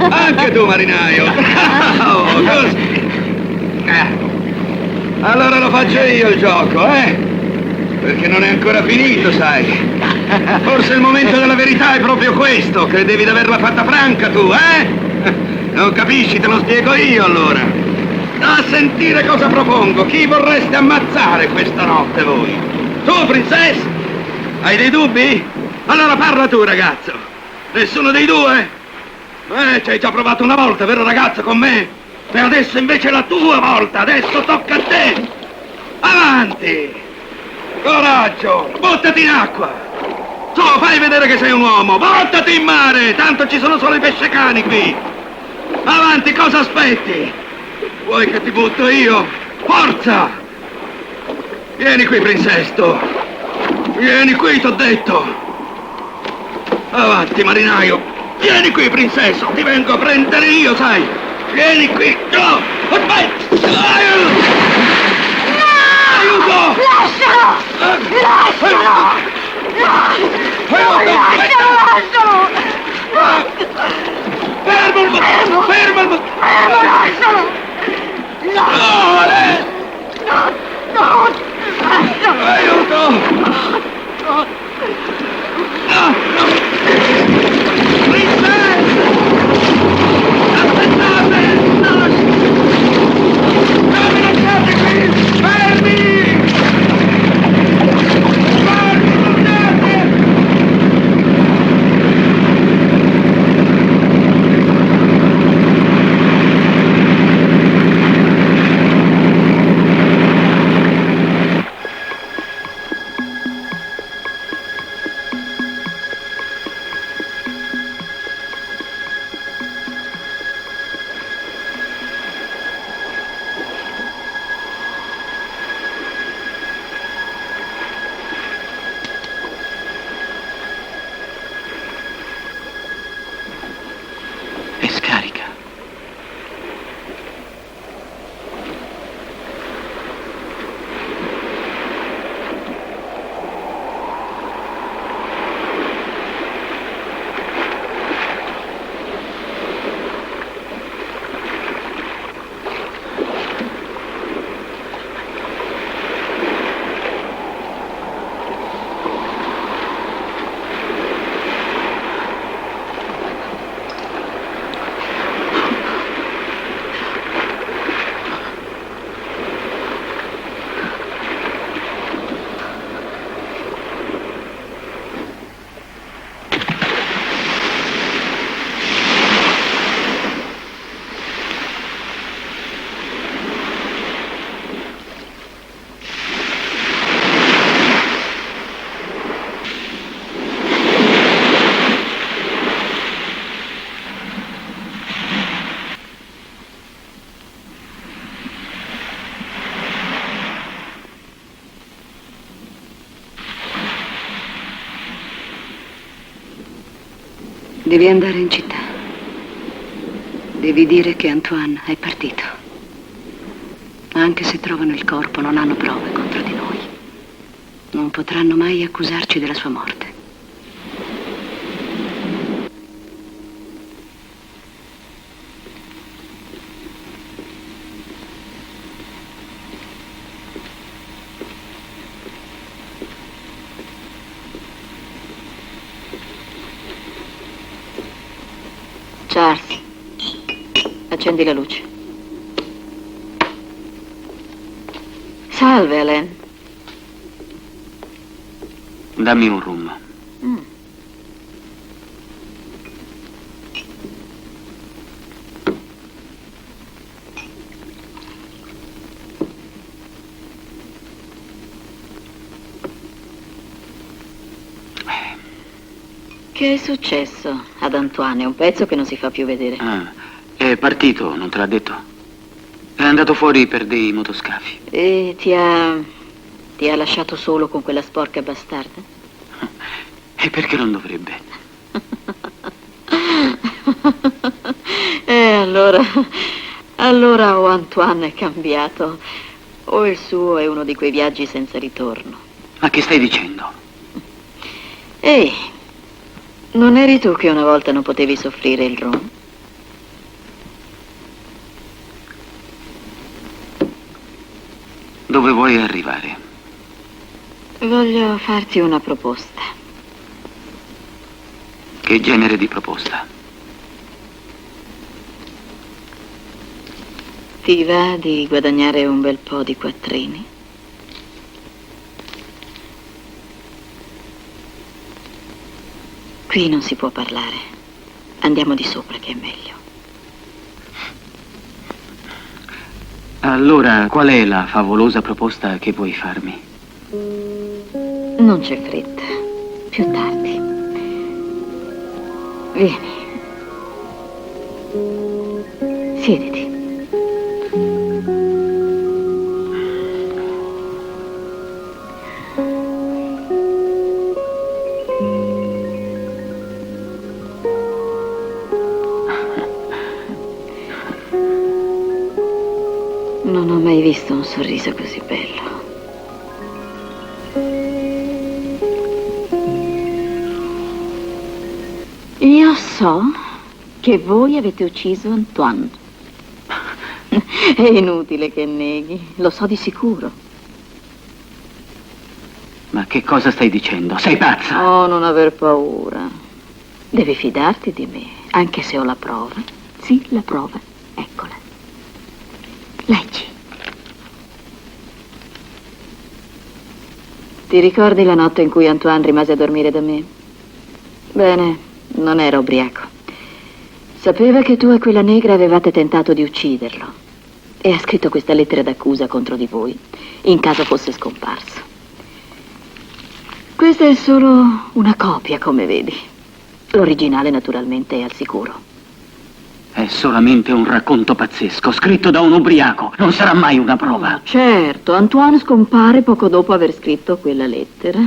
Anche tu, marinaio. Oh, così. Allora lo faccio io il gioco, eh? Perché non è ancora finito, sai. Forse il momento della verità è proprio questo. Credevi di averla fatta franca tu, eh? Non capisci, te lo spiego io allora. A sentire cosa propongo. Chi vorreste ammazzare questa notte voi? Tu, princessa? Hai dei dubbi? Allora parla tu, ragazzo. Nessuno dei due? Ci hai già provato una volta, vero ragazzo, con me? E adesso invece è la tua volta. Adesso tocca a te. Avanti! Coraggio! Buttati in acqua! Su, fai vedere che sei un uomo! Buttati in mare! Tanto ci sono solo i pescecani qui! Avanti, cosa aspetti? Vuoi che ti butto io? Forza! Vieni qui, princesto! Vieni qui, t'ho detto! Avanti, marinaio! Vieni qui, princesso! Ti vengo a prendere io, sai! Vieni qui! No! Aspetta! Aiuto! Lascialo! Fermo! Lascialo! Aiuto! Aspettate! Non mi lasciate qui! Fermi! E scarica. Devi andare in città. Devi dire che Antoine è partito. Anche se trovano il corpo, non hanno prove contro di noi. Non potranno mai accusarci della sua morte. Charles, accendi la luce. Salve, Hélène. Dammi un rum. Che è successo ad Antoine? È un pezzo che non si fa più vedere. È partito, non te l'ha detto? È andato fuori per dei motoscafi. E ti ha lasciato solo con quella sporca bastarda? E perché non dovrebbe? Allora o Antoine è cambiato o il suo è uno di quei viaggi senza ritorno. Ma che stai dicendo? Ehi, non eri tu che una volta non potevi soffrire il rum? Dove vuoi arrivare? Voglio farti una proposta. Che genere di proposta? Ti va di guadagnare un bel po' di quattrini? Qui non si può parlare. Andiamo di sopra che è meglio. Allora, qual è la favolosa proposta che vuoi farmi? Non c'è fretta. Più tardi. Vieni. Siediti. Non ho mai visto un sorriso così bello. Io so che voi avete ucciso Antoine. È inutile che neghi, lo so di sicuro. Ma che cosa stai dicendo? Sei pazza! Oh, non aver paura. Devi fidarti di me, anche se ho la prova. Sì, la prova. Eccola. Leggi. Ti ricordi la notte in cui Antoine rimase a dormire da me? Bene, non era ubriaco. Sapeva che tu e quella negra avevate tentato di ucciderlo e ha scritto questa lettera d'accusa contro di voi, in caso fosse scomparso. Questa è solo una copia, come vedi. L'originale, naturalmente, è al sicuro. È solamente un racconto pazzesco, scritto da un ubriaco. Non sarà mai una prova. Certo, Antoine scompare poco dopo aver scritto quella lettera.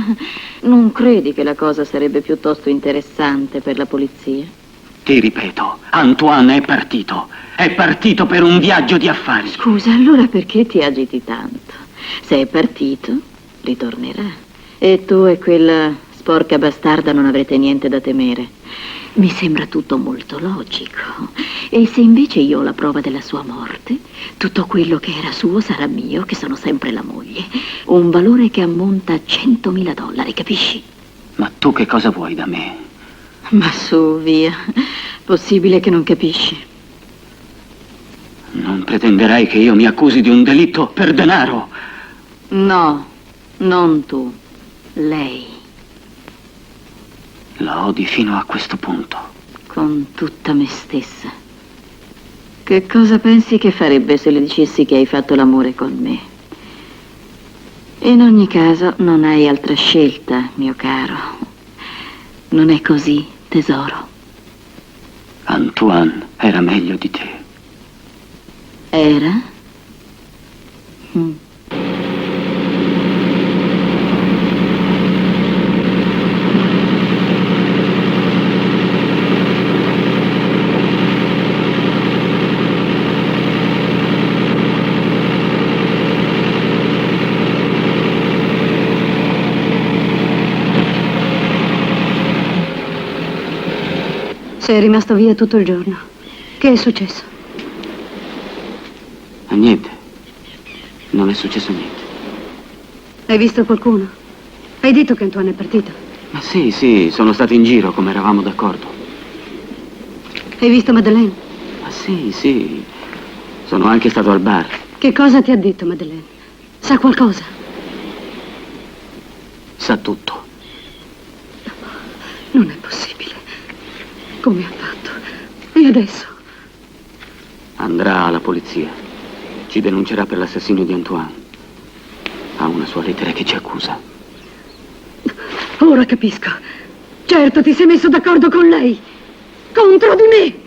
Non credi che la cosa sarebbe piuttosto interessante per la polizia? Ti ripeto, Antoine è partito. È partito per un viaggio di affari. Scusa, allora perché ti agiti tanto? Se è partito, ritornerà. E tu e quella sporca bastarda non avrete niente da temere. Mi sembra tutto molto logico. E se invece io ho la prova della sua morte, tutto quello che era suo sarà mio, che sono sempre la moglie. Un valore che ammonta a $100.000, capisci? Ma tu che cosa vuoi da me? Ma su, via. Possibile che non capisci? Non pretenderai che io mi accusi di un delitto per denaro? No, non tu. Lei. La odi fino a questo punto. Con tutta me stessa. Che cosa pensi che farebbe se le dicessi che hai fatto l'amore con me? In ogni caso, non hai altra scelta, mio caro. Non è così, tesoro? Antoine era meglio di te. Era? Sei rimasto via tutto il giorno. Che è successo? Niente. Non è successo niente. Hai visto qualcuno? Hai detto che Antoine è partito. Ma sì, sono stato in giro come eravamo d'accordo. Hai visto Madeleine? Ma sì. Sono anche stato al bar. Che cosa ti ha detto Madeleine? Sa qualcosa? Sa tutto. Non è possibile. Come ha fatto? E adesso? Andrà alla polizia. Ci denuncerà per l'assassinio di Antoine. Ha una sua lettera che ci accusa. Ora capisco. Certo, ti sei messo d'accordo con lei. Contro di me.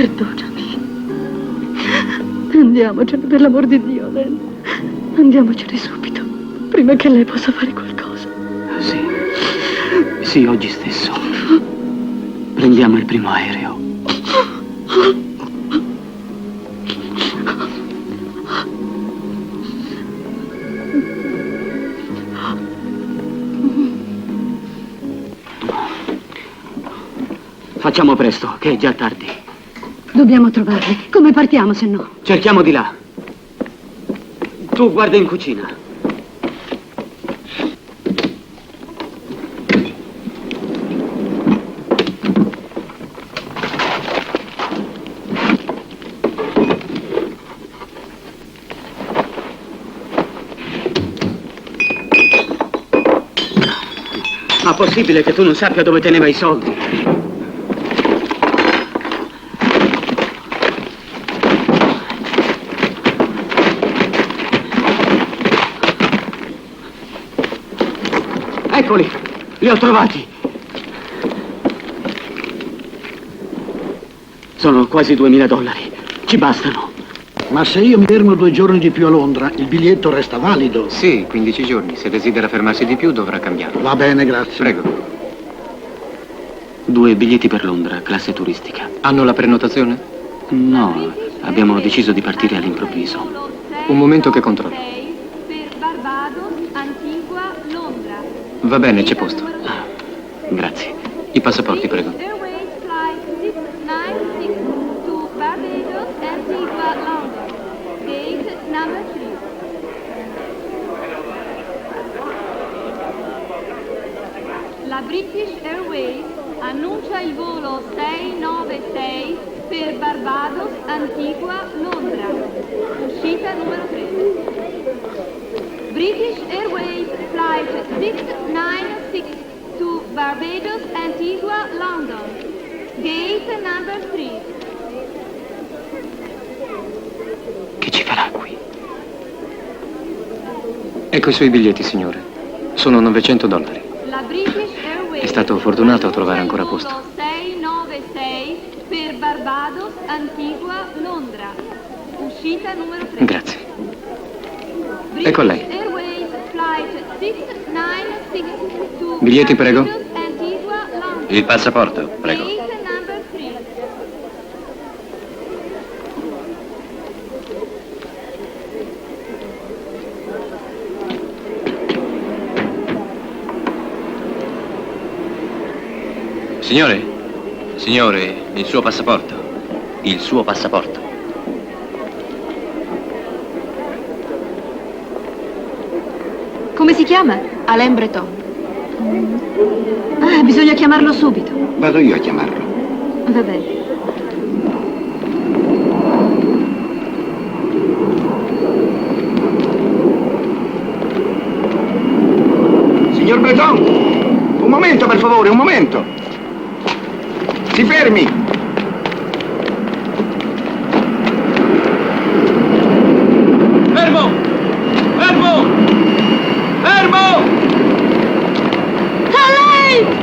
Perdonami. Andiamocene, per l'amor di Dio, Len. Andiamocene subito, prima che lei possa fare qualcosa. Sì. Sì, oggi stesso. Prendiamo il primo aereo. Facciamo presto, che è già tardi. Dobbiamo trovarli. Come partiamo, se no? Cerchiamo di là. Tu guarda in cucina. Ma possibile che tu non sappia dove teneva i soldi? Eccoli, li ho trovati. Sono quasi $2000. Ci bastano. Ma se io mi fermo 2 giorni di più a Londra, il biglietto resta valido? Sì, 15 giorni. Se desidera fermarsi di più, dovrà cambiarlo. Va bene, grazie. Prego. 2 biglietti per Londra, classe turistica. Hanno la prenotazione? No, abbiamo deciso di partire all'improvviso. Un momento che controllo. Per Barbados, Antigua, Londra. Va bene, c'è posto. Ah, grazie. I passaporti, prego. Airways Flight 696 to Barbados, Antigua, London. Gate number 3. La British Airways annuncia il volo 696 per Barbados, Antigua, Londra. Uscita numero 3. British Airways Flight 696 to Barbados, Antigua, London. Gate number 3. Che ci farà qui? Ecco i suoi biglietti, signore. Sono $900. La British Airways È stato fortunato a trovare ancora posto. 696 per Barbados, Antigua, Londra. Uscita numero 3. Grazie. Ecco a lei. Airways Flight 696 to Biglietti, prego. Barbados, Antigua, London. Il passaporto, prego. Gate number 3. Signore? Signore, il suo passaporto. Il suo passaporto. Come si chiama? Alain Breton. Ah, bisogna chiamarlo subito. Vado io a chiamarlo. Va bene. Signor Breton, un momento per favore, un momento. Si fermi. Fermo! Fermo! Fermo! A lei!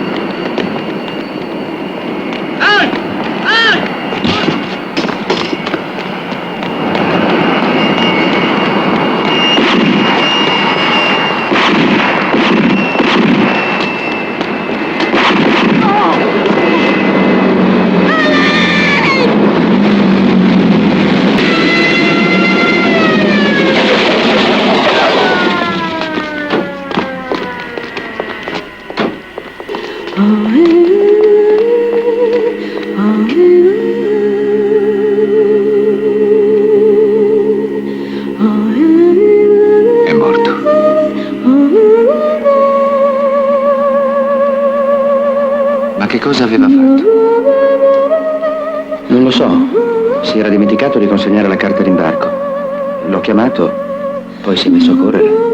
È morto. Ma che cosa aveva fatto? Non lo so. Si era dimenticato di consegnare la carta d'imbarco. L'ho chiamato, poi si è messo a correre.